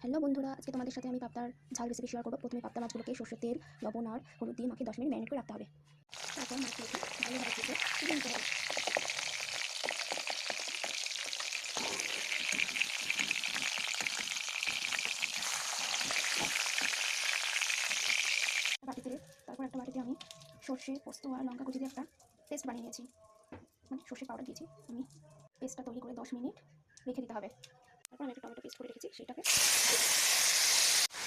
Hello বন্ধুরা, আজকে তোমাদের সাথে আমি পাবদার ঝাল রেসিপি শেয়ার করব। প্রথমে পাবদা মাছগুলোকে সরষের তেল, লবণ আর হলুদ দিয়ে মাখিয়ে 10 মিনিট ম্যারিনেট করে রাখতে হবে। তারপর মাছগুলোকে ভালোভাবে ভেজে তুলে নিতে হবে। বাটিতে তারপর একটা বাটিতে আমি সর্ষে, পোস্ত আর লঙ্কা কুচি দিয়ে একটা পেস্ট বানিয়ে নিয়েছি, মানে সর্ষে পাউডার দিয়েছি। আমি পেস্টটা তৈরি করে 10 মিনিট রেখে দিতে হবে। তারপর আমি একটা টমেটো পেস্ট করে রেখেছি, সেটাকে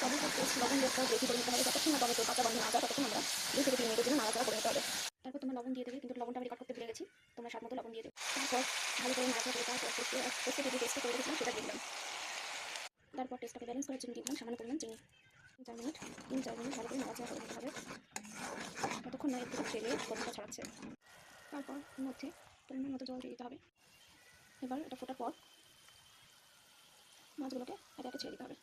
টমেটো পেস্ট লবণ দিয়ে একটা বেশি করে নিতে হবে। যতক্ষণ না টমেটো কাঁচা গন্ধ না যায় ততক্ষণ আমরা 2 থেকে 3 মিনিটের জন্য নাড়াচাড়া করে নিতে হবে। তারপর তোমরা লবণ দিয়ে দেবে, কিন্তু লবণটা আমি রেকর্ড করতে ভুলে গেছি। তোমরা স্বাদ মতো লবণ দিয়ে দেবে। তারপর ভালো করে নাড়াচাড়া করে তারপর পোস্ত যে পেস্টটা করে রেখেছিলাম সেটা দিয়ে দিলাম। তারপর টেস্টটাকে ব্যালেন্স করার জন্য দিয়ে দিলাম সামান্য পরিমাণ চিনি। 3-4 মিনিট ভালো করে নাড়াচাড়া করে নিতে হবে, ততক্ষণ না এর থেকে তেলে গন্ধটা ছড়াচ্ছে। তারপর এর মধ্যে পরিমাণ মতো জল দিয়ে দিতে হবে। এবার এটা ফোটার পর মাছগুলোকে একে একে ছেড়ে দিতে হবে।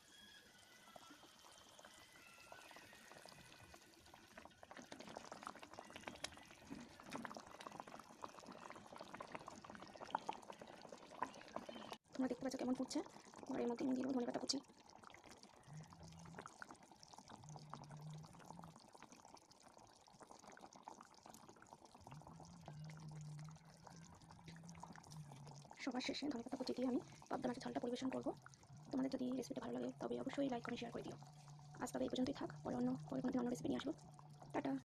তোমরা দেখতে পাচ্ছ কেমন ফুটছে। এবার এর মধ্যে আমি দিয়ে দেবো ধনেপাতা কুচি। সবার শেষে ধনেপাতা কুচি দিয়ে আমি পাবদা মাছের ঝালটা পরিবেশন করবো। তোমাদের যদি রেসিপিটা ভালো লাগে তবে অবশ্যই লাইক করে শেয়ার করে দিও। আজ তবে এই পর্যন্তই থাক, পরে কোনো দিন অন্য রেসিপি নিয়ে আসবো। টাটা।